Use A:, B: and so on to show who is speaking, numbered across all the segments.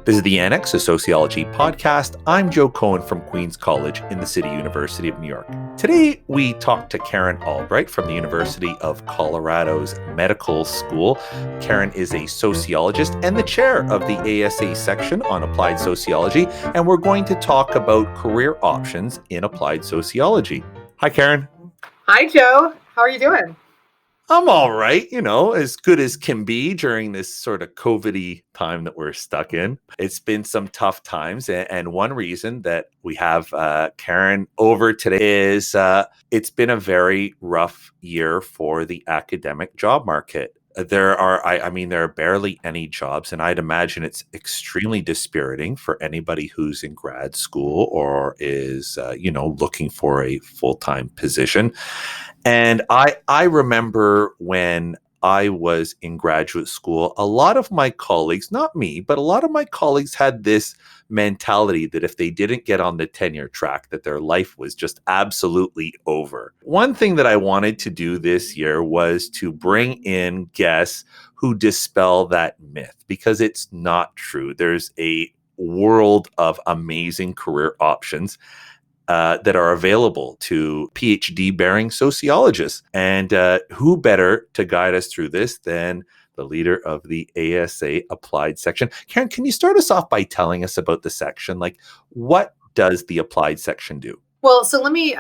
A: This is the Annex, a sociology podcast. I'm Joe Cohen from Queens College in the City University of New York. Today, we talk to Karen Albright from the University of Colorado's Medical School. Karen is a sociologist and the chair of the ASA section on applied sociology, and we're going to talk about career options in applied sociology. Hi, Karen.
B: Hi, Joe. How are you doing?
A: I'm all right, as good as can be during this sort of COVID-y time that we're stuck in. It's been some tough times. And one reason that we have Karen over today is it's been a very rough year for the academic job market. There are barely any jobs, and I'd imagine it's extremely dispiriting for anybody who's in grad school or is, looking for a full-time position. And I remember when I was in graduate school, a lot of my colleagues, not me, but a lot of my colleagues had this mentality that if they didn't get on the tenure track, that their life was just absolutely over. One thing that I wanted to do this year was to bring in guests who dispel that myth, because it's not true. There's a world of amazing career options that are available to PhD-bearing sociologists. And who better to guide us through this than the leader of the ASA Applied section? Karen, can you start us off by telling us about the section? Like, what does the Applied section do?
B: Well, so let me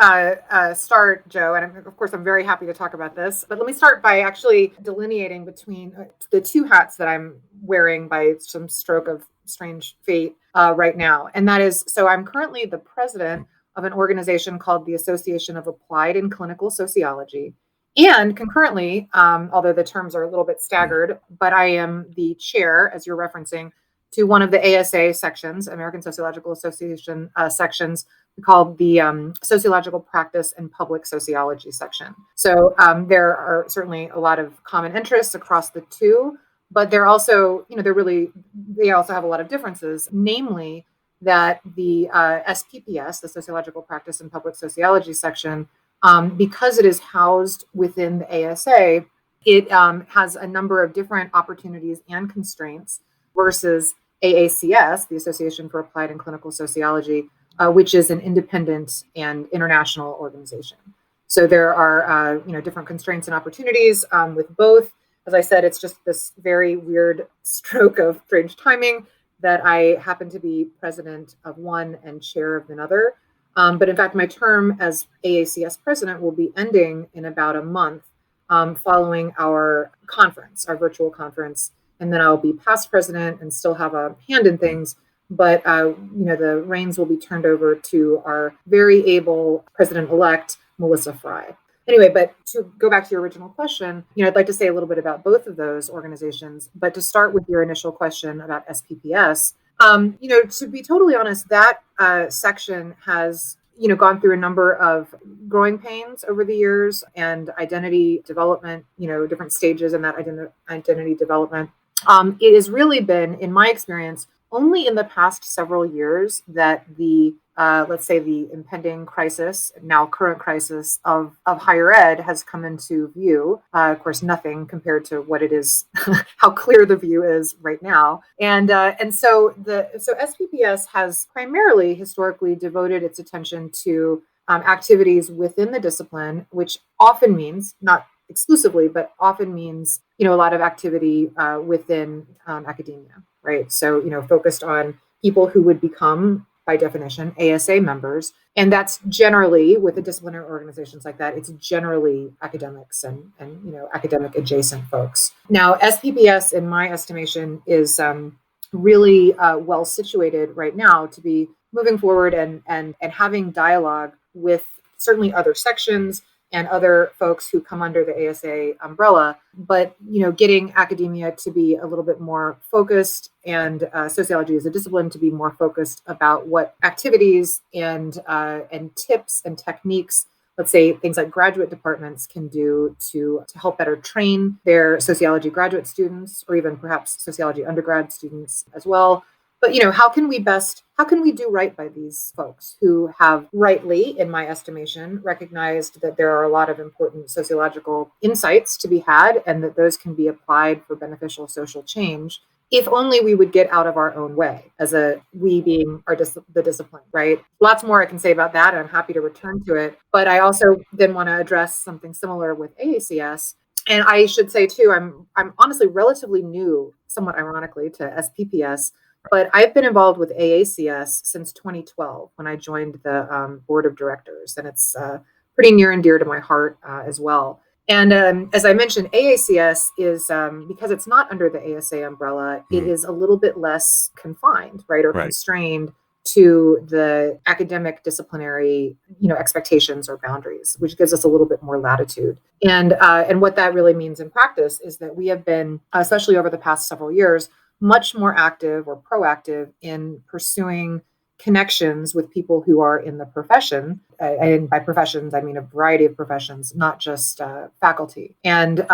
B: start, Joe, and of course, I'm very happy to talk about this, but let me start by actually delineating between the two hats that I'm wearing by some stroke of strange fate right now. And that is, so I'm currently the president of an organization called the Association of Applied and Clinical Sociology. And concurrently, although the terms are a little bit staggered, but I am the chair, as you're referencing, to one of the ASA sections, American Sociological Association sections, called the Sociological Practice and Public Sociology section. So there are certainly a lot of common interests across the two, but they're also, they also have a lot of differences, namely that the SPPS, the Sociological Practice and Public Sociology section, because it is housed within the ASA, it has a number of different opportunities and constraints versus AACS, the Association for Applied and Clinical Sociology, which is an independent and international organization. So there are different constraints and opportunities with both. As I said, it's just this very weird stroke of strange timing that I happen to be president of one and chair of another. But in fact, my term as AACS president will be ending in about a month following our conference, our virtual conference. And then I'll be past president and still have a hand in things. But, the reins will be turned over to our very able president-elect, Melissa Fry. Anyway, but to go back to your original question, I'd like to say a little bit about both of those organizations. But to start with your initial question about SPPS, to be totally honest, that section has, gone through a number of growing pains over the years and identity development, different stages in that identity development. It has really been, in my experience, only in the past several years that the let's say the impending crisis, now current crisis of higher ed has come into view. Of course, nothing compared to what it is, how clear the view is right now. And so SPPS has primarily historically devoted its attention to activities within the discipline, which often means, not exclusively, but often means, a lot of activity within academia, right? So, focused on people who would become, by definition, ASA members. And that's generally, with the disciplinary organizations like that, it's generally academics and academic adjacent folks. Now, SPPS, in my estimation, is really well situated right now to be moving forward and having dialogue with certainly other sections and other folks who come under the ASA umbrella, but getting academia to be a little bit more focused and sociology as a discipline to be more focused about what activities and tips and techniques, let's say things like graduate departments can do to help better train their sociology graduate students, or even perhaps sociology undergrad students as well. But, how can we do right by these folks who have rightly, in my estimation, recognized that there are a lot of important sociological insights to be had and that those can be applied for beneficial social change? if only we would get out of our own way, as a we being the discipline, right? Lots more I can say about that, and I'm happy to return to it. But I also then want to address something similar with AACS. And I should say too, I'm honestly relatively new, somewhat ironically, to SPPS, but I've been involved with AACS since 2012 when I joined the board of directors, and it's pretty near and dear to my heart as well. And as I mentioned, AACS is, because it's not under the ASA umbrella, it is a little bit less confined, right, or constrained to the academic disciplinary, expectations or boundaries, which gives us a little bit more latitude. And what that really means in practice is that we have been, especially over the past several years, much more active or proactive in pursuing connections with people who are in the profession. And by professions, I mean a variety of professions, not just faculty. And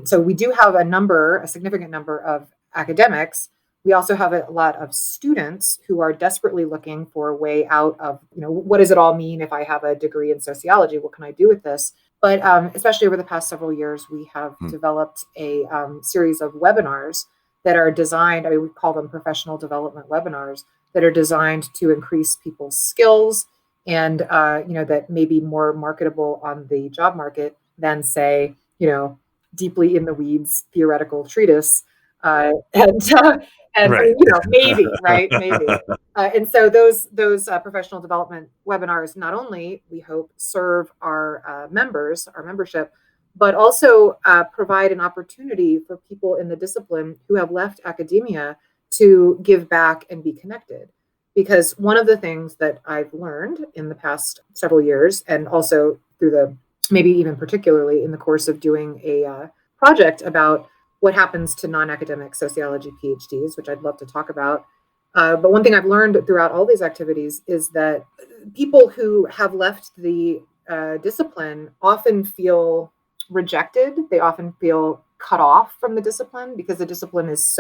B: so we do have a significant number of academics. We also have a lot of students who are desperately looking for a way out of, what does it all mean if I have a degree in sociology? What can I do with this? But especially over the past several years, we have developed a series of webinars that are designed, we call them professional development webinars, that are designed to increase people's skills and, that may be more marketable on the job market than, say, deeply in the weeds theoretical treatise. And
A: Right.
B: maybe, right? Maybe. And so those professional development webinars not only, we hope, serve our members, our membership, but also provide an opportunity for people in the discipline who have left academia to give back and be connected. Because one of the things that I've learned in the past several years, and also through maybe even particularly in the course of doing a project about what happens to non-academic sociology PhDs, which I'd love to talk about. But one thing I've learned throughout all these activities is that people who have left the discipline often feel rejected. They often feel cut off from the discipline because the discipline is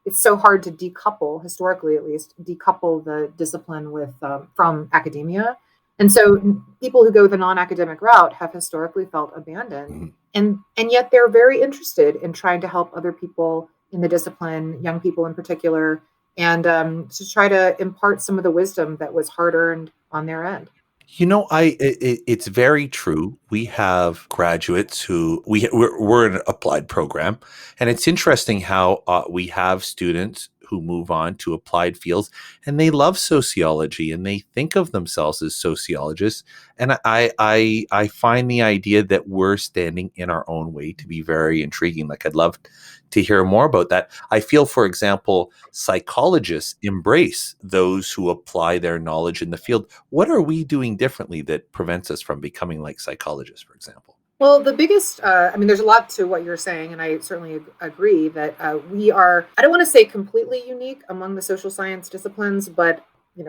B: it's so hard to decouple, historically at least, decouple the discipline with from academia. And so people who go the non-academic route have historically felt abandoned. And yet they're very interested in trying to help other people in the discipline, young people in particular, and to try to impart some of the wisdom that was hard earned on their end.
A: It's very true. We have graduates who we're an applied program, and it's interesting how we have students who move on to applied fields, and they love sociology and they think of themselves as sociologists. And I find the idea that we're standing in our own way to be very intriguing. Like, I'd love to hear more about that. I feel, for example, psychologists embrace those who apply their knowledge in the field. What are we doing differently that prevents us from becoming like psychologists, for example?
B: Well, the biggest, there's a lot to what you're saying, and I certainly agree that we are, I don't want to say completely unique among the social science disciplines, but,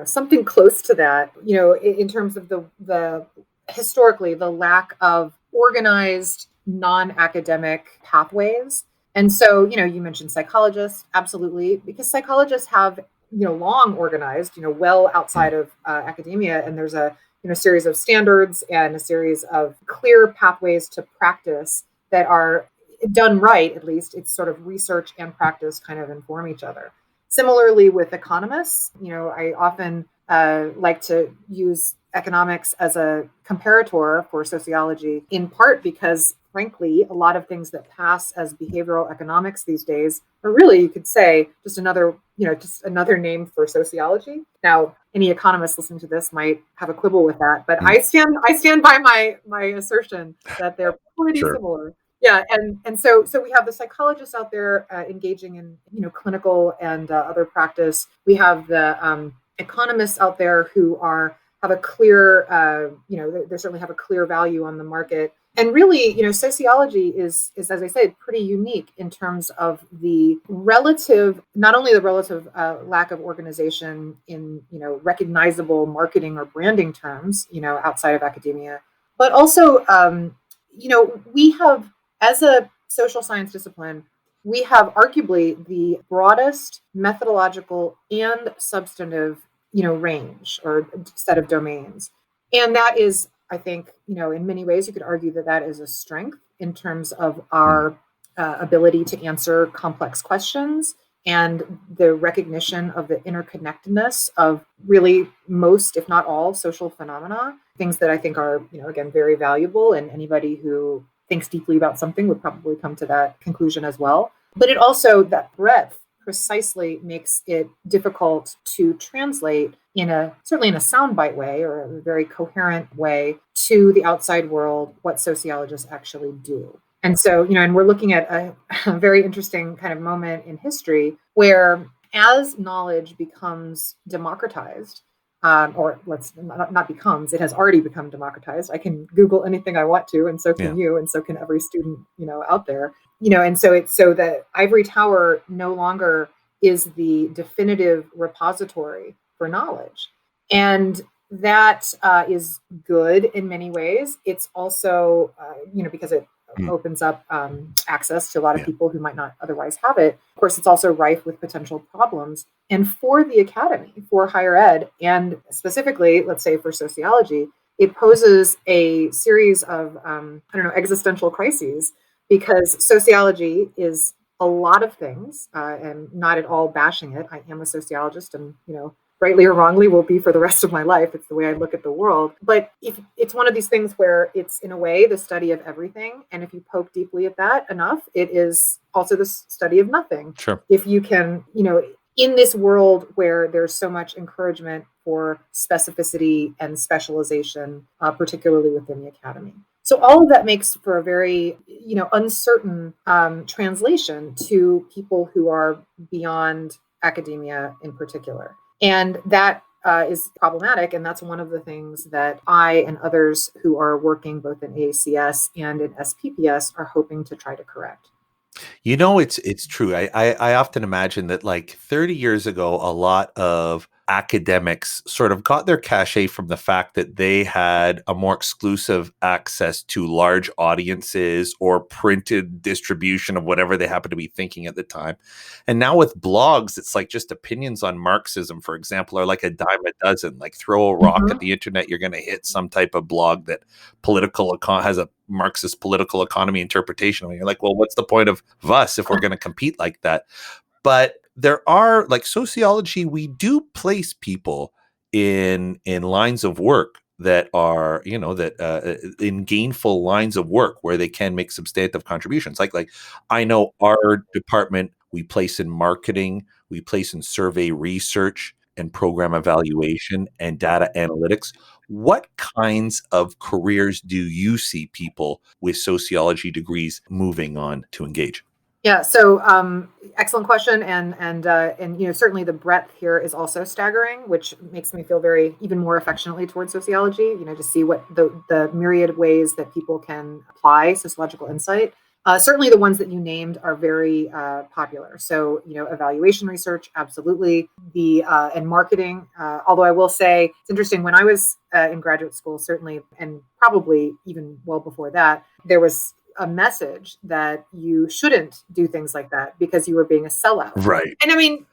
B: something close to that, in terms of the historically, the lack of organized non-academic pathways. And so, you mentioned psychologists, absolutely, because psychologists have, long organized, well outside of academia, and there's a series of standards and a series of clear pathways to practice that are done right. At least it's sort of research and practice kind of inform each other. Similarly with economists, I often like to use economics as a comparator for sociology, in part because, frankly, a lot of things that pass as behavioral economics these days are really, you could say, just another name for sociology. Now, any economists listening to this might have a quibble with that, but I stand by my assertion that they're pretty similar. Yeah, and so we have the psychologists out there engaging in clinical and other practice. We have the economists out there who have a clear they certainly have a clear value on the market. And really, sociology is, as I said, pretty unique in terms of the relative, not only the relative lack of organization in, recognizable marketing or branding terms, outside of academia, but also, we have, as a social science discipline, we have arguably the broadest methodological and substantive, range or set of domains. And that is, I think, in many ways, you could argue that is a strength in terms of our ability to answer complex questions and the recognition of the interconnectedness of really most, if not all, social phenomena, things that I think are, again, very valuable. And anybody who thinks deeply about something would probably come to that conclusion as well. But it also, that breadth precisely makes it difficult to translate certainly in a soundbite way or a very coherent way to the outside world what sociologists actually do. And so, and we're looking at a very interesting kind of moment in history where as knowledge becomes democratized, or let's not becomes, it has already become democratized. I can Google anything I want to, and so can you, and so can every student, out there. And so it's so that ivory tower no longer is the definitive repository for knowledge. And that is good in many ways. It's also, because it opens up access to a lot of people who might not otherwise have it. Of course, it's also rife with potential problems. And for the academy, for higher ed, and specifically, let's say for sociology, it poses a series of, existential crises, because sociology is a lot of things, and not at all bashing it. I am a sociologist, and, rightly or wrongly, will be for the rest of my life. It's the way I look at the world. But if it's one of these things where it's, in a way, the study of everything. And if you poke deeply at that enough, it is also the study of nothing.
A: Sure.
B: If you can, in this world where there's so much encouragement for specificity and specialization, particularly within the academy. So all of that makes for a very, uncertain translation to people who are beyond academia in particular. And that is problematic. And that's one of the things that I and others who are working both in AACS and in SPPS are hoping to try to correct.
A: It's true. I often imagine that like 30 years ago, a lot of academics sort of got their cachet from the fact that they had a more exclusive access to large audiences or printed distribution of whatever they happen to be thinking at the time. And now with blogs, it's like just opinions on Marxism, for example, are like a dime a dozen. Like throw a rock at the internet, you're going to hit some type of blog that has a Marxist political economy interpretation. And you're like, well, what's the point of us if we're going to compete like that? But there are, like, sociology, we do place people in lines of work that are, in gainful lines of work where they can make substantive contributions. Like I know our department, we place in marketing, we place in survey research and program evaluation and data analytics. What kinds of careers do you see people with sociology degrees moving on to engage?
B: Yeah, so excellent question, and certainly the breadth here is also staggering, which makes me feel even more affectionately towards sociology. To see what the myriad ways that people can apply sociological insight. Certainly, the ones that you named are very popular. So evaluation research, absolutely. And marketing. Although I will say it's interesting, when I was in graduate school, certainly, and probably even well before that, there was a message that you shouldn't do things like that because you were being a sellout.
A: Right.
B: And I mean,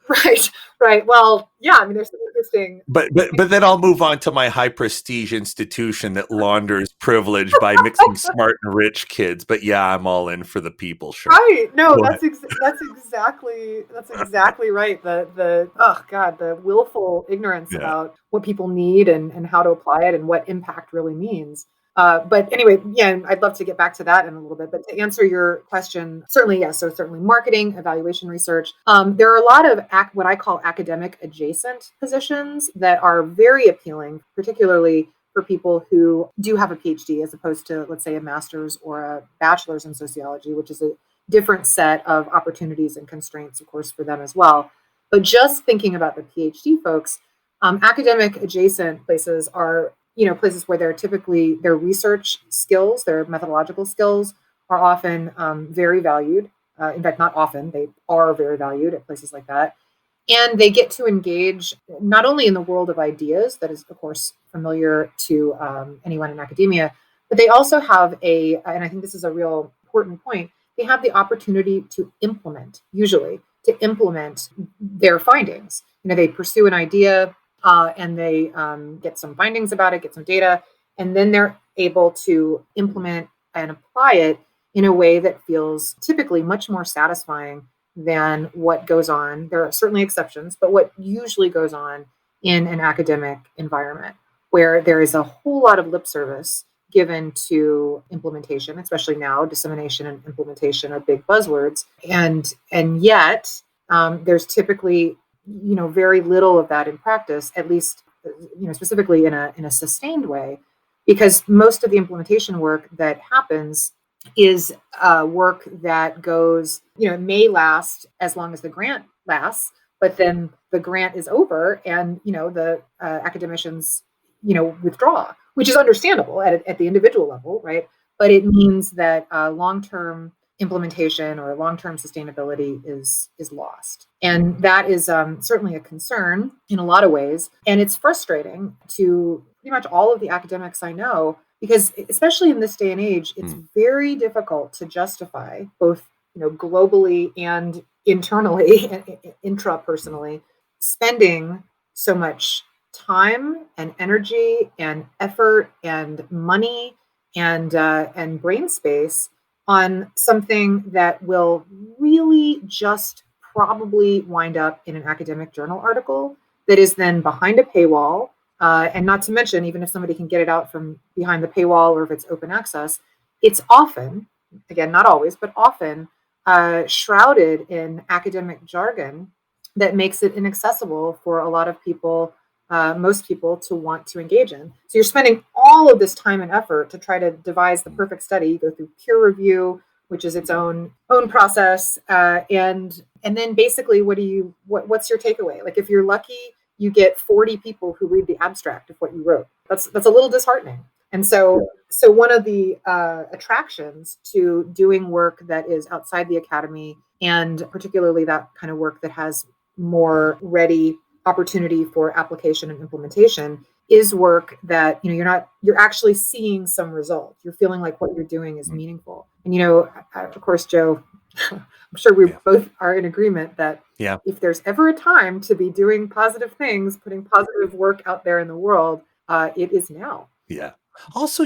B: right. Well, yeah, there's some interesting.
A: But then I'll move on to my high prestige institution that launders privilege by mixing smart and rich kids. But yeah, I'm all in for the people. Sure.
B: Right. No, that's exactly right. The willful ignorance about what people need and how to apply it and what impact really means. But anyway, yeah, I'd love to get back to that in a little bit. But to answer your question, certainly, yes. So certainly marketing, evaluation research. There are a lot of what I call academic adjacent positions that are very appealing, particularly for people who do have a PhD as opposed to, let's say, a master's or a bachelor's in sociology, which is a different set of opportunities and constraints, of course, for them as well. But just thinking about the PhD folks, academic adjacent places are places where their research skills, their methodological skills are often very valued. In fact, not often, they are very valued at places like that. And they get to engage not only in the world of ideas, that is, of course, familiar to anyone in academia, but they also have and I think this is a real important point, they have the opportunity to implement their findings. They pursue an idea, and they get some findings about it, get some data, and then they're able to implement and apply it in a way that feels typically much more satisfying than what goes on. There are certainly exceptions, but what usually goes on in an academic environment where there is a whole lot of lip service given to implementation, especially now. Dissemination and implementation are big buzzwords, and yet there's typically very little of that in practice, at least specifically in a sustained way, because most of the implementation work that happens is work that goes, may last as long as the grant lasts, but then the grant is over and, the academicians, withdraw, which is understandable at the individual level, right? But it means that long-term implementation or long-term sustainability is lost. And that is certainly a concern in a lot of ways. And it's frustrating to pretty much all of the academics I know, because especially in this day and age, it's very difficult to justify both, globally and internally, intrapersonally, spending so much time and energy and effort and money and brain space on something that will really just probably wind up in an academic journal article that is then behind a paywall. And not to mention, even if somebody can get it out from behind the paywall or if it's open access, it's often, again, not always, but often shrouded in academic jargon that makes it inaccessible for a lot of people, most people, to want to engage in. So you're spending all of this time and effort to try to devise the perfect study. You go through peer review, which is its own process, and then basically, what's your takeaway? Like, if you're lucky, you get 40 people who read the abstract of what you wrote. That's a little disheartening. And so one of the attractions to doing work that is outside the academy, and particularly that kind of work that has more ready opportunity for application and implementation, is work that you're actually seeing some result. You're feeling like what you're doing is meaningful. And of course, Joe, I'm sure we both are in agreement that if there's ever a time to be doing positive things, putting positive work out there in the world, it is now.
A: Yeah. Also,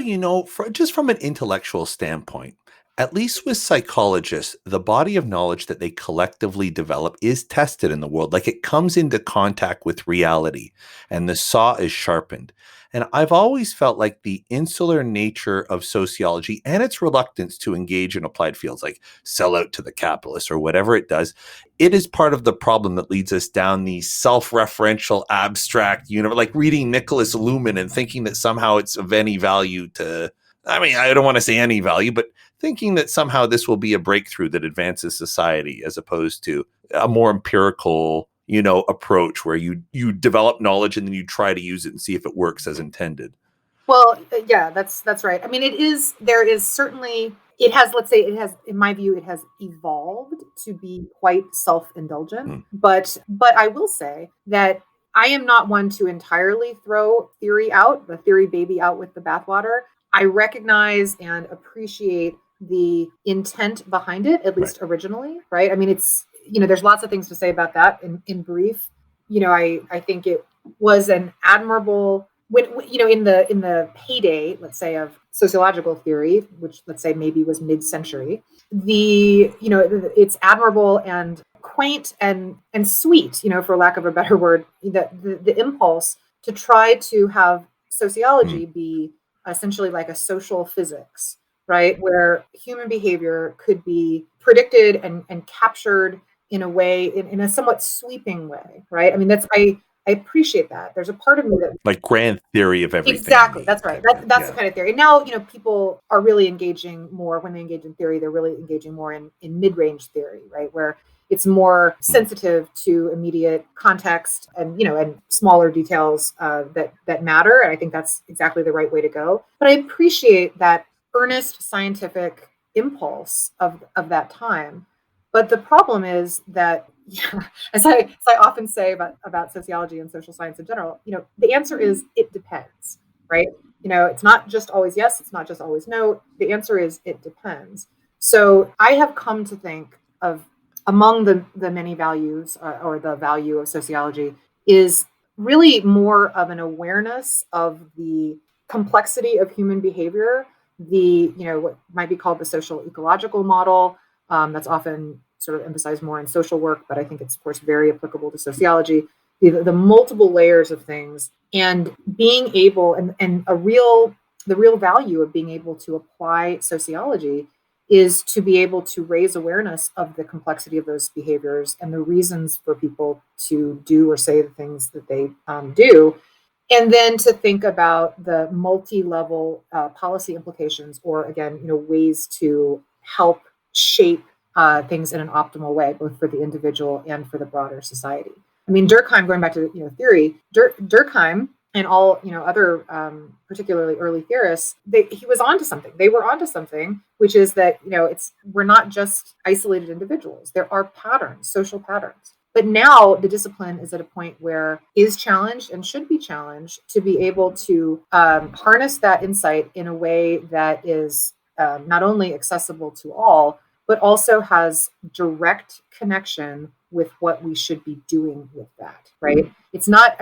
A: just from an intellectual standpoint, at least with psychologists, the body of knowledge that they collectively develop is tested in the world. Like, it comes into contact with reality and the saw is sharpened. And I've always felt like the insular nature of sociology and its reluctance to engage in applied fields, like sell out to the capitalists or whatever it does, it is part of the problem that leads us down the self-referential abstract universe, like reading Nicholas Luhmann and thinking that somehow it's of any value to, I don't want to say any value, but thinking that somehow this will be a breakthrough that advances society, as opposed to a more empirical, approach where you develop knowledge and then you try to use it and see if it works as intended.
B: Well, yeah, that's right. I mean, there is certainly, let's say in my view, it has evolved to be quite self-indulgent. But I will say that I am not one to entirely throw the theory baby out with the bathwater. I recognize and appreciate the intent behind it, at least originally, right? I mean, it's, there's lots of things to say about that in brief. I think it was an admirable, in the heyday, let's say, of sociological theory, which let's say maybe was mid-century, it's admirable and quaint and sweet, for lack of a better word, the impulse to try to have sociology be essentially like a social physics, right? Where human behavior could be predicted and captured in a way, in a somewhat sweeping way, right? I mean, I appreciate that. There's a part of me that,
A: like, grand theory of everything.
B: Exactly. That's right. That's the kind of theory. And now, people are really engaging more. When they engage in theory, they're really engaging more in mid-range theory, right? Where it's more sensitive to immediate context and, and smaller details that matter. And I think that's exactly the right way to go. But I appreciate that earnest scientific impulse of that time. But the problem is that, as I often say about sociology and social science in general, the answer is it depends, right? It's not just always yes, it's not just always no. The answer is it depends. So I have come to think of, among the many values, or the value of sociology, is really more of an awareness of the complexity of human behavior, what might be called the social ecological model, that's often sort of emphasize more in social work, but I think it's, of course, very applicable to sociology. The multiple layers of things, and being able, and the real value of being able to apply sociology is to be able to raise awareness of the complexity of those behaviors and the reasons for people to do or say the things that they do. And then to think about the multi-level policy implications, or again, ways to help shape things in an optimal way, both for the individual and for the broader society. I mean, Durkheim, going back to theory, Durkheim and all other particularly early theorists, he was onto something. They were onto something, which is that we're not just isolated individuals. There are patterns, social patterns. But now the discipline is at a point where is challenged and should be challenged to be able to harness that insight in a way that is not only accessible to all, but also has direct connection with what we should be doing with that, right? It's not,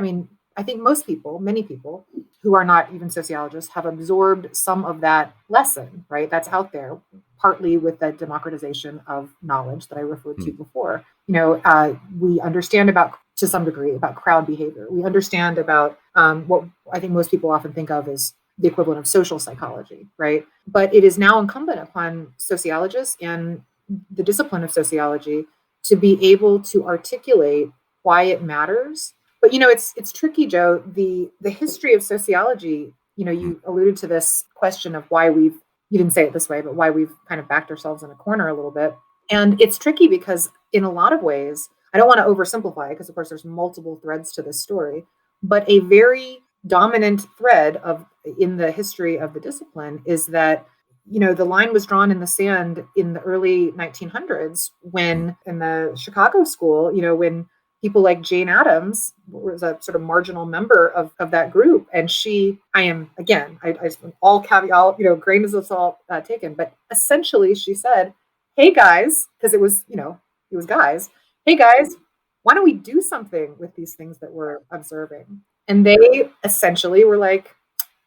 B: I think many people who are not even sociologists have absorbed some of that lesson, right? That's out there, partly with the democratization of knowledge that I referred to before. We understand to some degree about crowd behavior. We understand about what I think most people often think of as the equivalent of social psychology, right? But it is now incumbent upon sociologists and the discipline of sociology to be able to articulate why it matters. But it's tricky, Joe. The history of sociology, you alluded to this question of why you didn't say it this way, but why we've kind of backed ourselves in a corner a little bit. And it's tricky because in a lot of ways, I don't want to oversimplify it because of course there's multiple threads to this story, but a very dominant thread in the history of the discipline is that the line was drawn in the sand in the early 1900s when in the Chicago school, when people like Jane Addams was a sort of marginal member of that group. And I all caveat, grains of salt taken, but essentially she said, hey guys, because it was guys, hey guys, why don't we do something with these things that we're observing? And they essentially were like,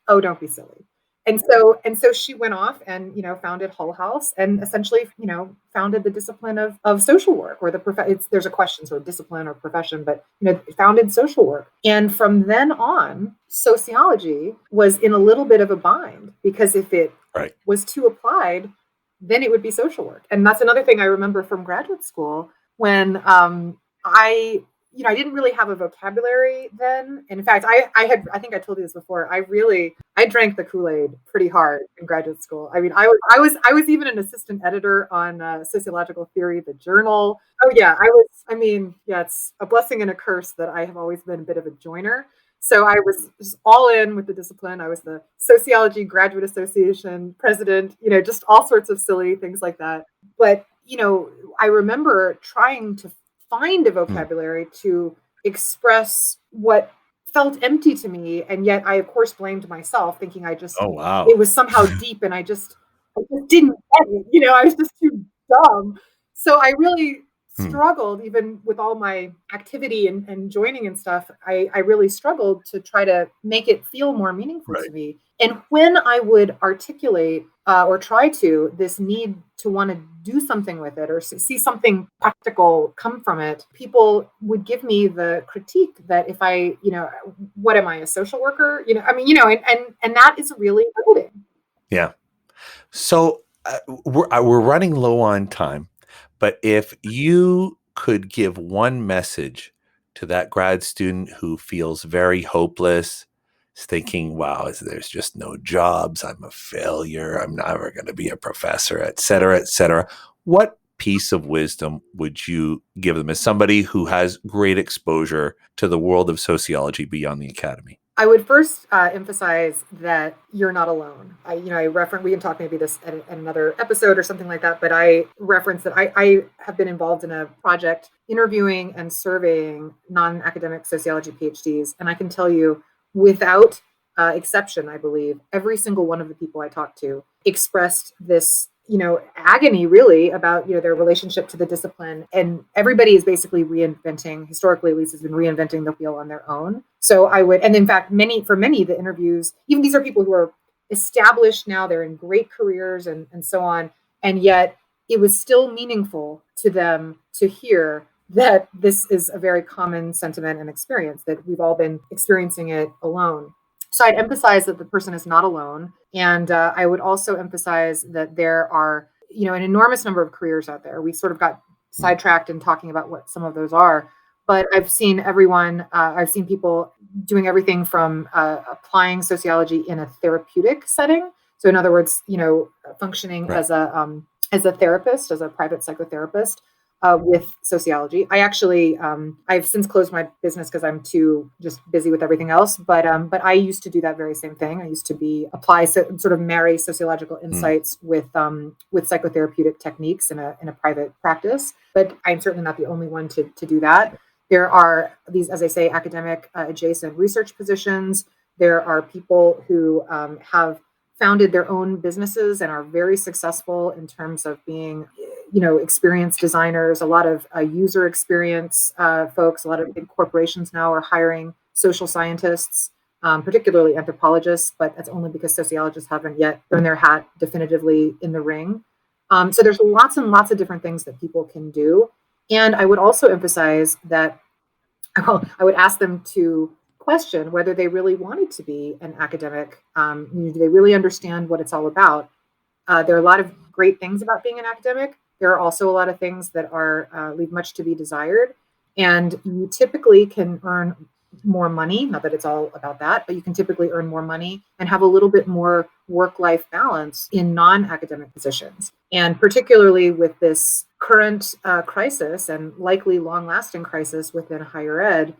B: oh, don't be silly. And so she went off and, founded Hull House and essentially, founded the discipline of social work, or there's a question sort of discipline or profession, but, founded social work. And from then on, sociology was in a little bit of a bind because if it was too applied, then it would be social work. And that's another thing I remember from graduate school when I didn't really have a vocabulary then. And in fact, I think I told you this before. I drank the Kool-Aid pretty hard in graduate school. I mean, I was even an assistant editor on Sociological Theory, the journal. Oh yeah, it's a blessing and a curse that I have always been a bit of a joiner. So I was just all in with the discipline. I was the Sociology Graduate Association president, just all sorts of silly things like that. But, I remember trying to find a vocabulary to express what felt empty to me. And yet I, of course, blamed myself, thinking it was somehow deep and I just didn't get it. I was just too dumb. So I really struggled, even with all my activity and joining and stuff, I really struggled to try to make it feel more meaningful to me. And when I would articulate or try this need to want to do something with it or see something practical come from it, people would give me the critique that if I, what am I, a social worker? And that is really limiting.
A: Yeah. So we're running low on time. But if you could give one message to that grad student who feels very hopeless, is thinking, wow, there's just no jobs, I'm a failure, I'm never going to be a professor, et cetera, what piece of wisdom would you give them as somebody who has great exposure to the world of sociology beyond the academy?
B: I would first emphasize that you're not alone. I reference, we can talk maybe this at another episode or something like that, but I reference that I have been involved in a project interviewing and surveying non-academic sociology PhDs. And I can tell you without exception, I believe, every single one of the people I talked to expressed this agony really about, their relationship to the discipline. And everybody is basically reinventing, historically at least, has been reinventing the wheel on their own. So and in fact, for many, the interviews, even these are people who are established now, they're in great careers and so on. And yet it was still meaningful to them to hear that this is a very common sentiment and experience, that we've all been experiencing it alone. So I'd emphasize that the person is not alone. And I would also emphasize that there are, an enormous number of careers out there. We sort of got sidetracked in talking about what some of those are. But I've seen I've seen people doing everything from applying sociology in a therapeutic setting. So in other words, functioning
A: Right.
B: as a therapist, as a private psychotherapist, with sociology. I've since closed my business because I'm too just busy with everything else. But I used to do that very same thing. I used to sort of marry sociological insights with psychotherapeutic techniques in a private practice. But I'm certainly not the only one to do that. There are these, as I say, academic adjacent research positions. There are people who have founded their own businesses and are very successful in terms of being, experienced designers. A lot of user experience folks. A lot of big corporations now are hiring social scientists, particularly anthropologists, but that's only because sociologists haven't yet thrown their hat definitively in the ring. So there's lots and lots of different things that people can do. And I would also emphasize that I would ask them to question whether they really wanted to be an academic. Do they really understand what it's all about? There are a lot of great things about being an academic. There are also a lot of things that leave much to be desired. And you typically can earn more money, not that it's all about that, but you can typically earn more money and have a little bit more work-life balance in non-academic positions. And particularly with this current crisis and likely long-lasting crisis within higher ed,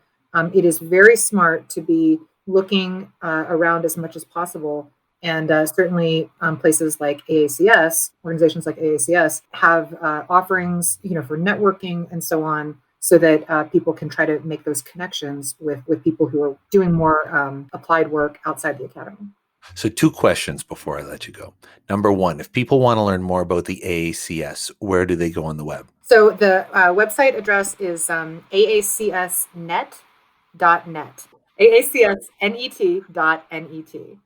B: it is very smart to be looking around as much as possible. And certainly places like AACS, organizations like AACS, have offerings, for networking and so on, so that people can try to make those connections with people who are doing more applied work outside the academy.
A: So 2 questions before I let you go. Number 1, if people want to learn more about the AACS, where do they go on the web?
B: So the website address is aacsnet.net, aacsnet.net.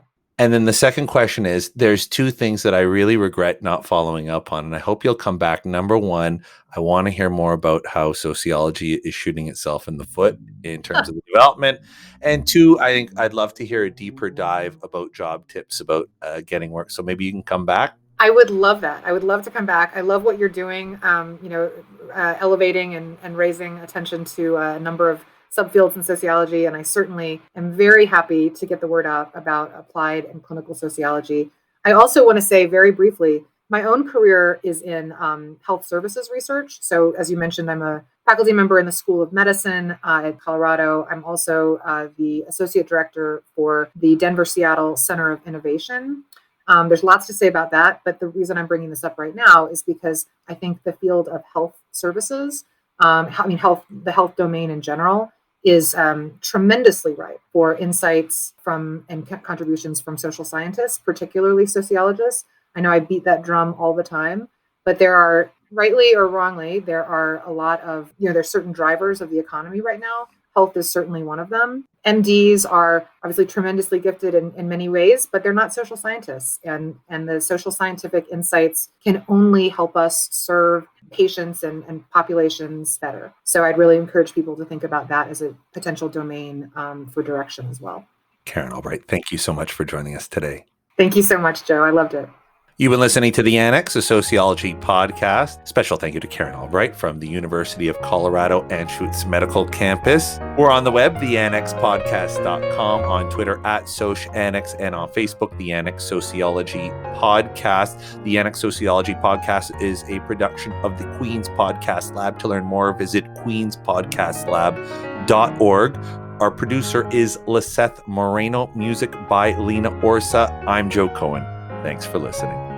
A: And then the second question is, there's 2 things that I really regret not following up on, and I hope you'll come back. Number 1, I want to hear more about how sociology is shooting itself in the foot in terms of the development. And 2, I think I'd love to hear a deeper dive about job tips about getting work. So maybe you can come back.
B: I would love that. I would love to come back. I love what you're doing, elevating and raising attention to a number of subfields in sociology. And I certainly am very happy to get the word out about applied and clinical sociology. I also want to say very briefly, my own career is in health services research. So as you mentioned, I'm a faculty member in the School of Medicine at Colorado. I'm also the associate director for the Denver-Seattle Center of Innovation. There's lots to say about that, but the reason I'm bringing this up right now is because I think the field of health services, the health domain in general, is tremendously ripe for insights from and contributions from social scientists, particularly sociologists. I know I beat that drum all the time, but there are, rightly or wrongly, there are a lot of, there's certain drivers of the economy right now. Health is certainly one of them. MDs are obviously tremendously gifted in many ways, but they're not social scientists. And the social scientific insights can only help us serve patients and populations better. So I'd really encourage people to think about that as a potential domain for direction as well.
A: Karen Albright, thank you so much for joining us today.
B: Thank you so much, Joe. I loved it.
A: You've been listening to the Annex, a sociology podcast. Special thank you to Karen Albright from the University of Colorado Anschutz Medical Campus. We're on the web, theannexpodcast.com, on Twitter @SocAnnex, and on Facebook, the Annex Sociology Podcast. The Annex Sociology Podcast is a production of the Queen's Podcast Lab. To learn more, visit queenspodcastlab.org. Our producer is Liseth Moreno. Music by Lena Orsa. I'm Joe Cohen. Thanks for listening.